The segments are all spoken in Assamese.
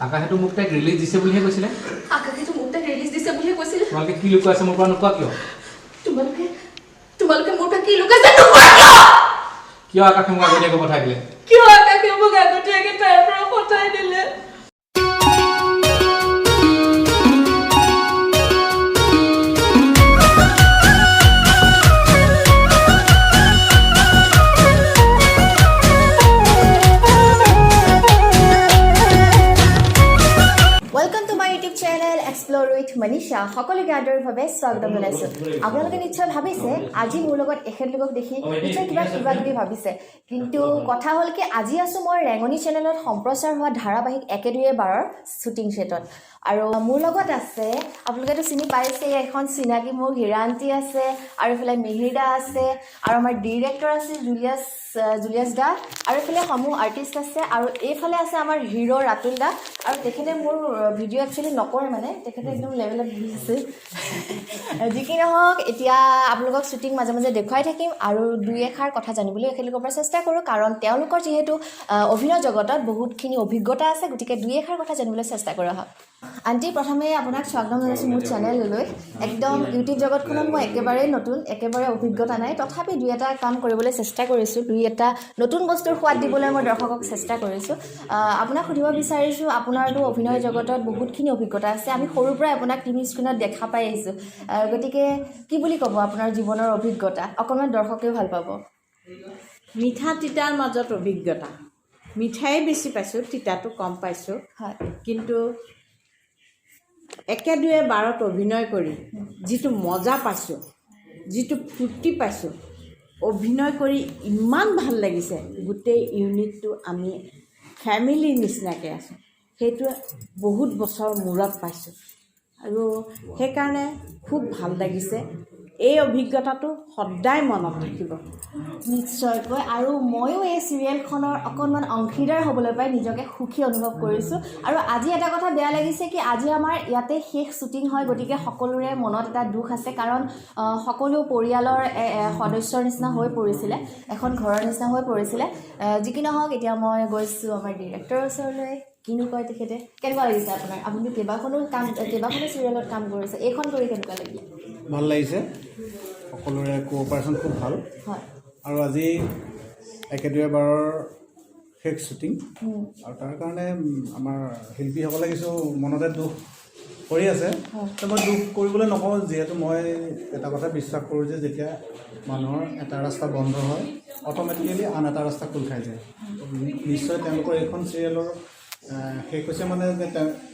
আকাশেতো মোক তাইক ৰিলিজ দিছে বুলিহে কৈছিলে আকাশেতো মোক তাইক ৰিলিজ দিছে বুলিহে কৈছিলে তোমালোকে কি লুকুৱাই আছে মোৰ পৰা নোকোৱা কিয় তোমালোকে মোৰ পৰা কি লুকাইছে নোকোৱা কিয় আকাশে মোক আগতীয়াকৈ পঠাই দিলে কিয় আকাশে মোক আগতীয়াকৈ তাইৰ পৰা পঠাই দিলে Explore with Manisha, সকলোকে আদৰভাৱে স্বাগতম জনাইছো আপোনালোকে নিশ্চয় ভাবিছে আজি মোৰ লগত এখেতলোকক দেখি নিশ্চয় কিবা কিবি ভাবিছে কিন্তু কথা হ'ল কি আজি আছো মই ৰেঙনি চেনেলত সম্প্ৰচাৰ হোৱা ধাৰাবাহিক 1-2-12ৰ শুটিং সেটত আৰু মোৰ লগত আছে আপোনালোকেতো চিনি পাইছে এখন চিনাকি মোৰ হিৰান্তি আছে আৰু এফালে মিহিৰদা আছে আৰু আমাৰ ডিৰেক্টৰ আছে জুলিয়াছ দা আৰু এফালে সমূহ আৰ্টিষ্ট আছে আৰু এইফালে আছে আমাৰ হিৰো ৰাতুল দা আৰু তেখেতে মোৰ ভিডিঅ' একচুৱেলি নকৰে মানে তেখেতে একদম লেভেলত দিছে যি কি নহওক এতিয়া আপোনালোকক শ্বুটিং মাজে মাজে দেখুৱাই থাকিম আৰু দুই এষাৰ কথা জানিবলৈ একেলগৰ পৰা চেষ্টা কৰোঁ কাৰণ তেওঁলোকৰ যিহেতু অভিনয় জগতত বহুতখিনি অভিজ্ঞতা আছে গতিকে দুই এষাৰ কথা জানিবলৈ চেষ্টা কৰা হয় আণ্টি প্ৰথমে আপোনাক স্বাগতম জনাইছোঁ মোৰ চেনেললৈ একদম ইউটিউব জগতখনত মই একেবাৰেই নতুন একেবাৰে অভিজ্ঞতা নাই তথাপি দুই এটা কাম কৰিবলৈ চেষ্টা কৰিছোঁ দুই এটা নতুন বস্তুৰ সোৱাদ দিবলৈ মই দৰ্শকক চেষ্টা কৰিছোঁ আপোনাক সুধিব বিচাৰিছোঁ আপোনাৰতো অভিনয় জগতত বহুতখিনি অভিজ্ঞতা আছে আমি সৰুৰ পৰাই আপোনাক টিভি স্ক্ৰীণত দেখা পাই আহিছোঁ গতিকে কি বুলি ক'ব আপোনাৰ জীৱনৰ অভিজ্ঞতা অকণমান দৰ্শকেও ভাল পাব মিঠা তিতাৰ মাজত অভিজ্ঞতা মিঠাই বেছি পাইছোঁ তিতাটো কম পাইছোঁ হয় কিন্তু 1-2-12ত অভিনয় কৰি যিটো মজা পাইছোঁ যিটো ফূৰ্তি পাইছোঁ অভিনয় কৰি ইমান ভাল লাগিছে গোটেই ইউনিটটো আমি ফেমিলিৰ নিচিনাকৈ আছোঁ সেইটো বহুত বছৰ মূৰত পাইছোঁ আৰু সেইকাৰণে খুব ভাল লাগিছে এই অভিজ্ঞতাটো সদায় মনত থাকিব নিশ্চয়কৈ আৰু ময়ো এই চিৰিয়েলখনৰ অকণমান অংশীদাৰ হ'বলৈ পাই নিজকে সুখী অনুভৱ কৰিছোঁ আৰু আজি এটা কথা বেয়া লাগিছে কি আজি আমাৰ ইয়াতে শেষ শ্বুটিং হয় গতিকে সকলোৰে মনত এটা দুখ আছে কাৰণ সকলো পৰিয়ালৰ সদস্যৰ নিচিনা হৈ পৰিছিলে এখন ঘৰৰ নিচিনা হৈ পৰিছিলে যি কি নহওক এতিয়া মই গৈছোঁ আমাৰ ডিৰেক্টৰৰ ওচৰলৈ কিনো কয় তেখেতে কেনেকুৱা লাগিছে আপোনাৰ আপুনি কেইবাখনো চিৰিয়েলত কাম কৰিছে এইখন কৰি কেনেকুৱা লাগিলে ভাল লাগিছে সকলোৰে কোঅপাৰেশ্যন খুব ভাল হয় আৰু আজি 1-2-12ৰ শেষ শ্বুটিং আৰু তাৰ কাৰণে আমাৰ শিল্পীসকলে কিছু মনতে দুখ কৰি আছে তো মই দুখ কৰিবলৈ নকওঁ যিহেতু মই এটা কথা বিশ্বাস কৰোঁ যে যেতিয়া মানুহৰ এটা ৰাস্তা বন্ধ হয় অট'মেটিকেলি আন এটা ৰাস্তা খোল খাই যায় নিশ্চয় তেওঁলোকৰ এইখন চিৰিয়েলৰ শেষ হৈছে মানে যে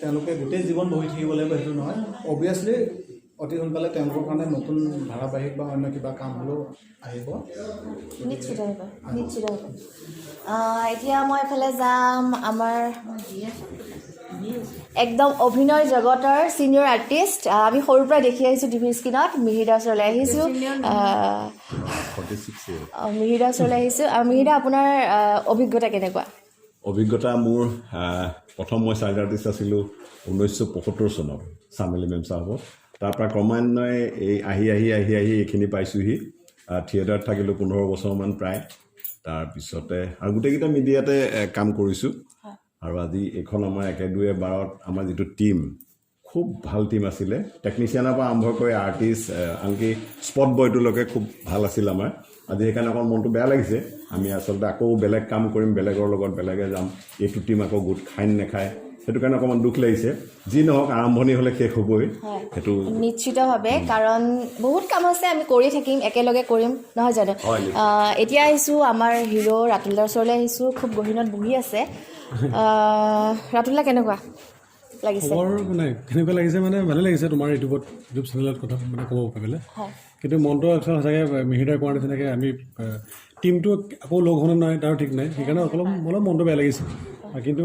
তেওঁলোকে গোটেই জীৱন বহি থাকিব লাগিব সেইটো নহয় অভিয়াছলি অতি সোনকালে তেওঁলোকৰ কাৰণে নতুন ধাৰাবাহিক বা অন্য কিবা কাম হ'লেও আহিব নিশ্চিত হ'ব এতিয়া মই এফালে যাম আমাৰ একদম অভিনয় জগতৰ ছিনিয়ৰ আৰ্টিষ্ট আমি সৰুৰ পৰা দেখি আহিছোঁ টিভি স্ক্ৰীণত মিহিৰদা ওচৰলৈ আহিছোঁ আৰু মিহিৰদা আপোনাৰ অভিজ্ঞতা কেনেকুৱা অভিজ্ঞতা মোৰ প্ৰথম মই চাইল্ড আৰ্টিষ্ট আছিলোঁ 1975 চনত চামেলি মেম চাহাবত তাৰপৰা ক্ৰমান্বয়ে এই আহি এইখিনি পাইছোঁহি থিয়েটাৰত থাকিলোঁ 15 বছৰমান প্ৰায় তাৰপিছতে আৰু গোটেইকেইটা মিডিয়াতে কাম কৰিছোঁ আৰু আজি এইখন আমাৰ 1-2-12ত আমাৰ যিটো টীম খুব ভাল টীম আছিলে টেকনিচিয়ানৰ পৰা আৰম্ভ কৰি আৰ্টিষ্ট আনকি স্পট বয়টোলৈকে খুব ভাল আছিল আমাৰ আজি সেইকাৰণে অকণ মনটো বেয়া লাগিছে আমি আচলতে আকৌ বেলেগ কাম কৰিম বেলেগৰ লগত বেলেগে যাম এইটো টীম আকৌ গোট খাই নেখায় সেইটো কাৰণে অকণমান দুখ লাগিছে যি নহওক আৰম্ভণি হ'লে শেষ হ'বই সেইটো নিশ্চিতভাৱে কাৰণ বহুত কাম আছে আমি কৰি থাকিম একেলগে কৰিম নহয় জানো এতিয়া আহিছোঁ আমাৰ হিৰো ৰাতুলদাৰ ওচৰলৈ আহিছোঁ খুব গহীনত বহি আছে ৰাতুলদা কেনেকুৱা লাগিছে মানে কেনেকুৱা লাগিছে মানে ভালে লাগিছে তোমাৰ ইউটিউব চেনেলত কথা মানে ক'ব পাৰিলে কিন্তু মনটো সঁচাকৈ মিহিৰদাৰ কোৱাৰ নিচিনাকৈ আমি টিমটো আকৌ লগ হ'লে নাই তাৰ ঠিক নাই সেইকাৰণে অলপ মনটো বেয়া লাগিছে কিন্তু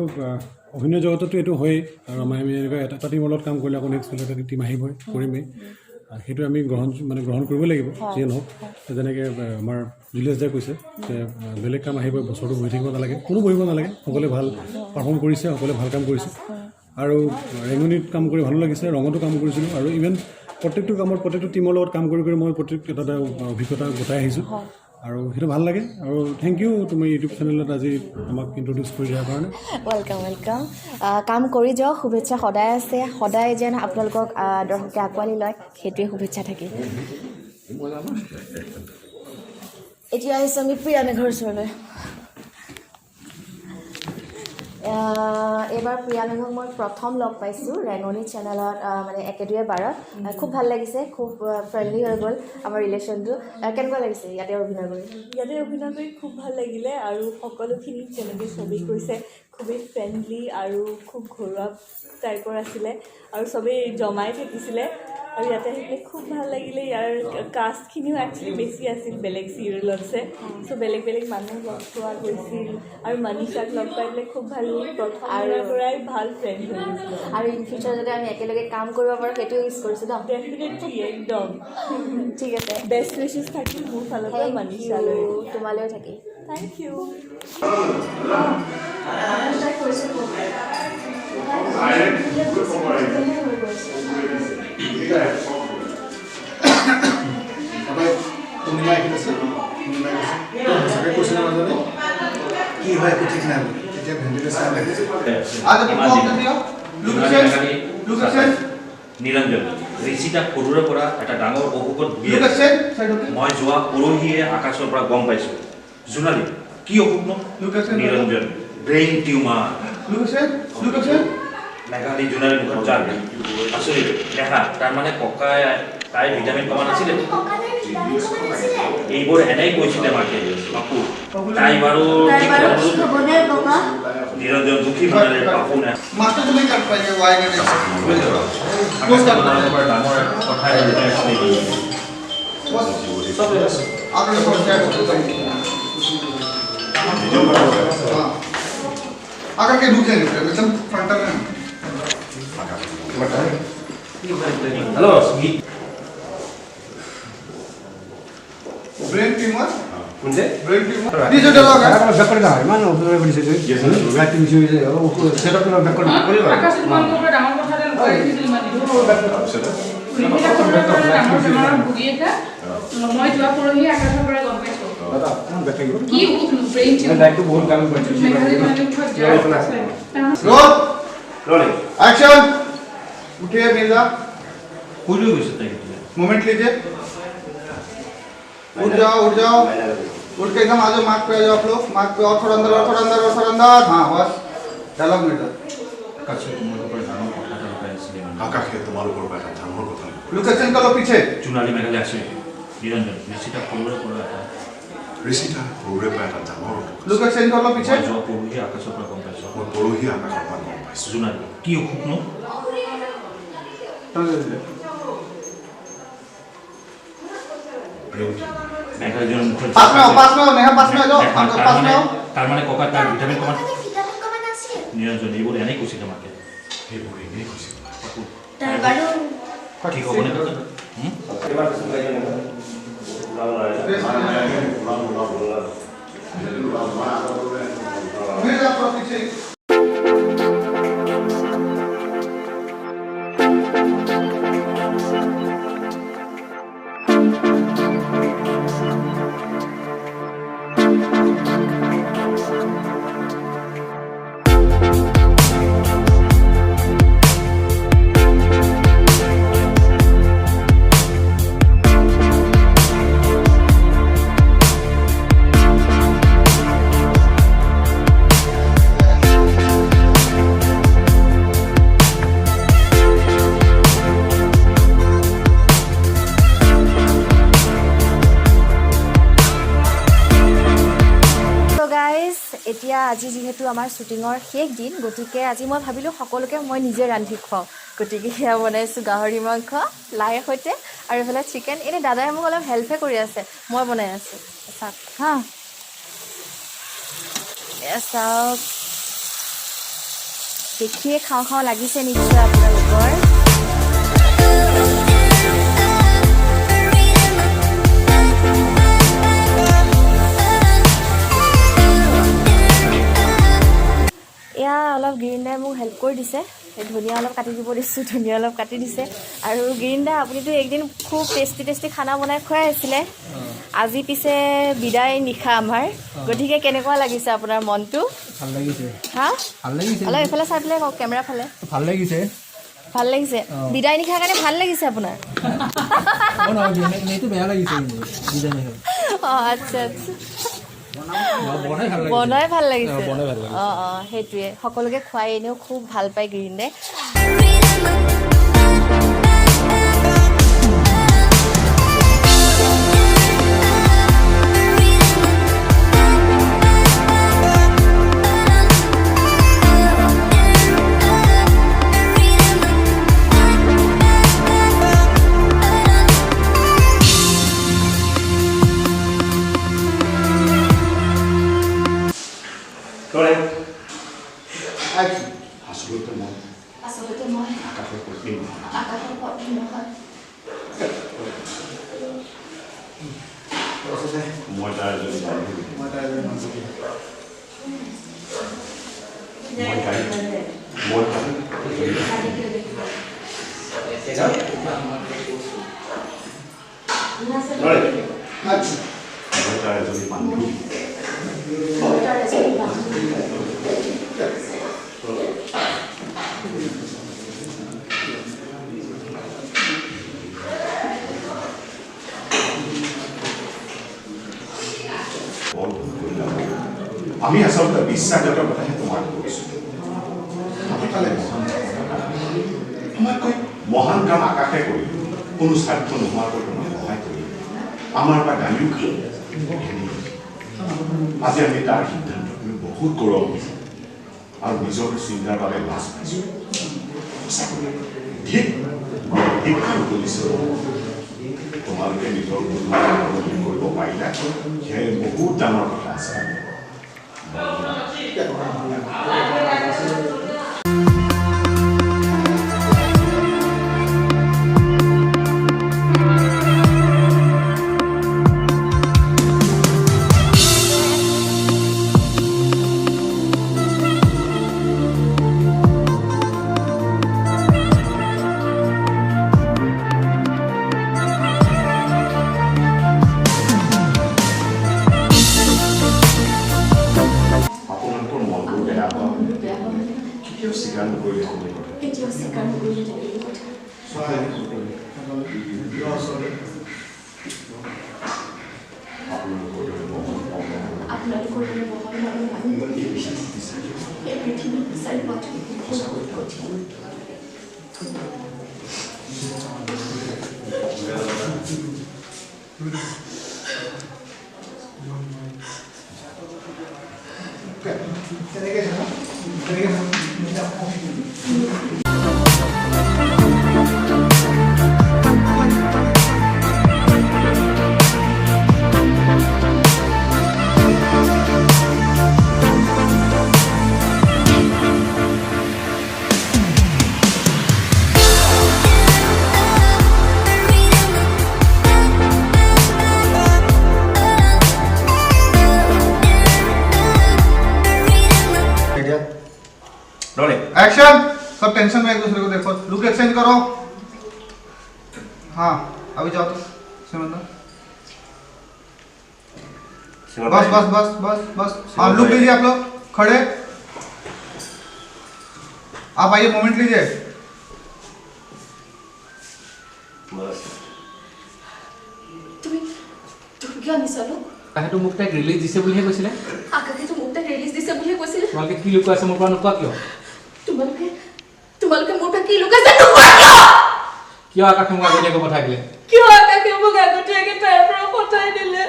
অভিনয় জগততো এইটো হয়েই আৰু আমি এনেকুৱা এটা টিমৰ লগত কাম কৰিলে আকৌ নেক্সট এটা টিম আহিবই কৰিমেই সেইটো আমি গ্ৰহণ কৰিব লাগিব যিয়ে নহওক যেনেকৈ আমাৰ জুলিয়াছ দাই কৈছে যে বেলেগ কাম আহিবই বছৰটো বহি থাকিব নালাগে কোনো বহিব নালাগে সকলোৱে ভাল পাৰফৰ্ম কৰিছে সকলোৱে ভাল কাম কৰিছে আৰু ৰেঙনিত কাম কৰি ভালো লাগিছে ৰঙতো কাম কৰিছিলোঁ আৰু ইভেন প্ৰত্যেকটো কামত প্ৰত্যেকটো টিমৰ লগত কাম কৰি মই প্ৰত্যেক এটা অভিজ্ঞতা গোটাই আহিছোঁ আৰু সেইটো ভাল লাগে আৰু থেংক ইউ তুমি ইউটিউব চেনেলত আজি আমাক ইণ্ট্ৰডিউচ কৰি দিয়াৰ কাৰণে ৱেলকাম ৱেলকাম কাম কৰি যাওক শুভেচ্ছা সদায় আছে সদায় যেন আপোনালোকক দৰ্শকে আঁকোৱালি লয় সেইটোৱে শুভেচ্ছা থাকিল এতিয়া আহিছোঁ আমি প্ৰিয়া মেঘৰ ওচৰলৈ এইবাৰ প্ৰিয়া মেঘক মই প্ৰথম লগ পাইছোঁ ৰেঙনি চেনেলত মানে একেদুৱে বাৰত খুব ভাল লাগিছে খুব ফ্ৰেণ্ডলি হৈ গ'ল আমাৰ ৰিলেশ্যনটো কেনেকুৱা লাগিছে ইয়াতে অভিনয় কৰি ইয়াতে অভিনয় কৰি খুব ভাল লাগিলে আৰু সকলোখিনি যেনেকৈ চবেই কৈছে খুবেই ফ্ৰেণ্ডলি আৰু খুব ঘৰুৱা টাইপৰ আছিলে আৰু চবেই জমাই থাকিছিলে আৰু ইয়াতে আহিলে খুব ভাল লাগিলে ইয়াৰ কাষ্টখিনিও একচুৱেলি বেছি আছিল বেলেগ চিৰিয়েলতছে চ' বেলেগ বেলেগ মানুহ লগ পোৱা গৈছিল আৰু মনীষাক লগ পাই পেলাই খুব ভাল লাগিল প্ৰথমৰ পৰাই ভাল ফ্ৰেণ্ড হৈ গৈছিল আৰু ইন ফিউচাৰ যদি আমি একেলগে কাম কৰিব পাৰোঁ সেইটোও ইউজ কৰিছোঁ ন ডেফিনেটলি একদম ঠিক আছে বেষ্ট উইচেছ থাকিল মোৰ ফালৰ পৰা মনীষালৈ তোমালৈও থাকিল থেংক ইউ পূৰ্ণিমা আহি আছে সঁচাকৈ কৈছিলে মাজতে কি হয় একো ঠিক নাই বুলি তেতিয়া ভেণ্টিলেশ্যন লাগিছে নিৰঞ্জন ঋষিতা সৰুৰে পৰা এটা ডাঙৰ অসুখত ভুগি আছে মই যোৱা পৰহিয়ে আকাশৰ পৰা গম পাইছোঁ জোনালী কি অসুখ ন নিৰঞ্জন ব্ৰেইন টিউমাৰ মেঘালী জোনালী মুখত যাৰ আচৰিত দেখা তাৰমানে ককাই তাই ভিটামিন কমা নাছিলে এইবোৰ এনেই কৈছিলে মাকে বাপু তাই বাৰু নিৰঞ্জন দুখী মনেৰে বাপু নাই ডাঙৰ কথাই आकर के रुक जाएंगे एकदम फ्रंट में हेलो ब्रेन ट्यूमर कुंजे ब्रेन ट्यूमर ये जो डायलॉग है ব্যাক কৰি দা ইমান অভিনয় কৰিছে যে ৰাইটিং বিষয় যে সেটআপ কৰি ব্যাক কৰি কৰিব আকাশ তোমালোকৰ পৰা ডাঙৰ কথা এটা লুকাই ৰাখিছিল মানে ভুগি এটা মই যোৱা পৰহি আকাশৰ পৰা গম পাইছোঁ কি ব্ৰেইন লাইকটো বহুত কাম কৰিছে रोल रोलिंग एक्शन उठिए मिर्जा कुछ भी सकता है मोमेंट लीजिए उठ जाओ उठ के एकदम आ जाओ मार्क पे आ जाओ आप लोग मार्क पे और थोड़ा अंदर और थोड़ा अंदर और थोड़ा अंदर हाँ बस डायलॉग मिर्जा আকাশে তোমালোকৰ পৰা এটা ডাঙৰ কথা लुक एक्शन कर लो पीछे জোনালী মেঘালী আছে নিৰঞ্জন ঋষিতা সৰুৰে পৰা এটা ঋষিতা সৰুৰে পৰা এটা ডাঙৰ কথা लुक एक्शन कर लो पीछे মই যোৱা পৰহিয়ে আকাশৰ পৰা গম পাইছোঁ মই পৰহি আকাশৰ পৰা গম পাইছোঁ জোনালী কি অসুখ ন মেঘালীজনৰ মুখত पास में आओ नेहा पास में आ जाओ पास में आओ তাৰমানে ককা তাৰ ভিটামিন কমা নিৰঞ্জন এইবোৰ এনেই কৈছিলে মাকে সেইবোৰ এনেই কৈছিল ঠিক হ'বনে मिर्जा थोड़ा पीछे এতিয়া আজি যিহেতু আমাৰ শ্বুটিঙৰ শেষ দিন গতিকে আজি মই ভাবিলোঁ সকলোকে মই নিজে ৰান্ধি খুৱাওঁ গতিকে সেয়া বনাইছোঁ গাহৰি মাংস লাইৰ সৈতে আৰু এইফালে চিকেন এনেই দাদাই মোক অলপ হেল্পহে কৰি আছে মই বনাই আছোঁ চাওক হা চাওক দেখিয়ে খাওঁ খাওঁ লাগিছে নিশ্চয় আপোনালোকৰ এয়া অলপ গিৰিন্দাই মোক হেল্প কৰি দিছে ধনিয়া অলপ কাটি দিব দিছোঁ ধনিয়া অলপ কাটি দিছে আৰু গিৰিন্দা আপুনিতো একদিন খুব টেষ্টি খানা বনাই খুৱাই আছিলে আজি পিছে বিদায় নিশা আমাৰ গতিকে কেনেকুৱা লাগিছে আপোনাৰ মনটো ভাল লাগিছে হা ভাল লাগিছে অলপ এইফালে চাই পেলাই কওক কেমেৰা ফালে ভাল লাগিছে ভাল লাগিছে বিদায় নিশাৰ কাৰণে ভাল লাগিছে আপোনাৰ এইটো বেয়া লাগিছে অঁ আচ্ছা আচ্ছা বনাই ভাল লাগিছে অঁ অঁ সেইটোৱে সকলোকে খুৱাই এনেও খুব ভাল পায় গিৰিন্দে আচলতে মই আকাশৰ পত্নী নহয় মই তাৰ এজনী বান্ধৱী আমি আচলতে বিশ্বাসগত কথাহে তোমাক কৈছোঁ আমি পালে আমাতকৈ মহান কাম আকাশে কৰি কোনো স্বাৰ্থ নোহোৱাকৈ তোমাক সহায় কৰি আমাৰ পৰা গালিও খাই আজি আমি তাৰ সিদ্ধান্ত আমি বহুত গৌৰৱ কৰিছোঁ আৰু নিজৰ চিন্তাৰ বাবে লাজ পাইছোঁ ঠিক কৰিছোঁ তোমালোকে নিজৰ কৰিব পাৰিলা সেয়ে বহুত ডাঙৰ কথা আছে एक्शन सब टेंशन में एक दूसरे को देखो लुक एक्सचेंज करो हाँ अभी जाओ तो सिमंदर बस बस बस बस बस हाँ लुक लीजिए आप लोग खड़े आप आइए मोमेंट लीजिए কিয় নিচালো আকাশে মোক তাইক ৰিলিজ দিছে বুলিহে কৈছিলে আকাশে মোক তাইক ৰিলিজ দিছে বুলিহে কৈছিলে তোমালোকে কি লুকুৱাই আছে মোৰ পৰা নোকোৱা কিয় তোমালোকে মোৰ পৰা কি লুকাইছে কিয় আকাশে মোক আগতীয়াকৈ পঠাই দিলে কিয় আকাশে মোক আগতীয়াকৈ তাইৰ পৰা পঠাই দিলে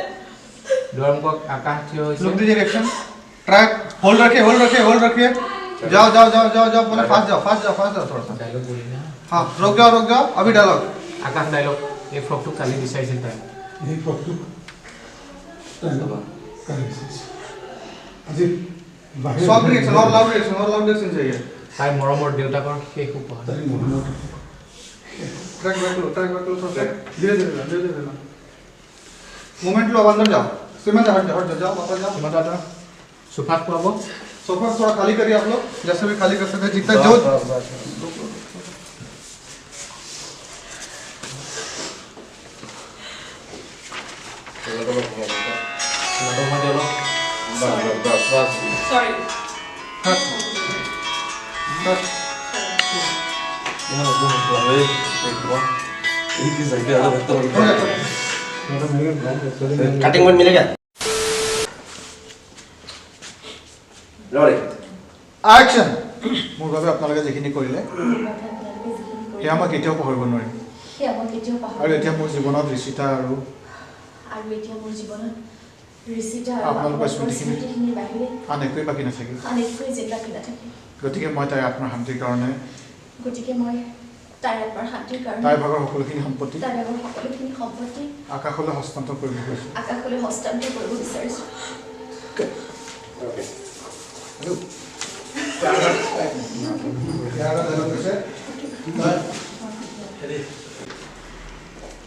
দুৱাৰমুখত আকাশ থিয় হৈছে लुक दीजिए एक्शन ट्रैक होल्ड रखिए जाओ जाओ जाओ जाओ जाओ बोले फास्ट जाओ थोड़ा सा ডাইলগ বলি না हाँ रुक जाओ अभी डायलॉग আকাশ ডাইলগ এই ফ্ৰকটো কালি বিচাৰিছিল তাই এই ফ্ৰকটো আজি सॉफ्ट रिएक्शन और लाउड रिएक्शन चाहिए তাইৰ মৰমৰ দেউতাকৰ শেষ উপহাৰ ट्रैक बैक लो थोड़ा धीरे धीरे मोमेंट लो अंदर जाओ सिमंदर हट जाओ वापस जाओ তোমাৰ দাদা সোফাত খুৱাব सोफा थोड़ा खाली करिए आप लोग जैसे भी खाली कर सकते हैं जितना जो কাটিং বোর্ড मिलेगा একশন মোৰ বাবে আপোনালোকে যিখিনি কৰিলে সেয়া মই কেতিয়াও পাহৰিব নোৱাৰিম আৰু এতিয়া মোৰ জীৱনত ঋষিতা আৰু আপোনালোকৰ স্মৃতিখিনি আন একোৱেই বাকী নাথাকিল গতিকে মই তাইৰ আত্মাৰ শান্তিৰ কাৰণে তাইৰ ভাগৰ সকলোখিনি সম্পত্তি আকাশলৈ হস্তান্তৰ কৰিব বিচাৰিছোঁ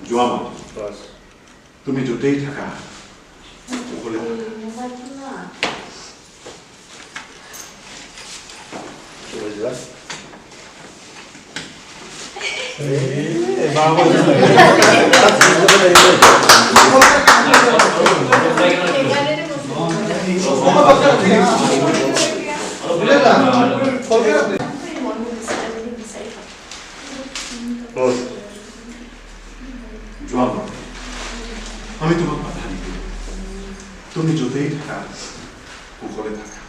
যোৱা মাহ তুমি য'তেই থাকা সকলোৱে যোৱা মাহ আমি তোমাক বাধা নিদিওঁ তুমি য'তেই থাকা সকলোৱে থাকা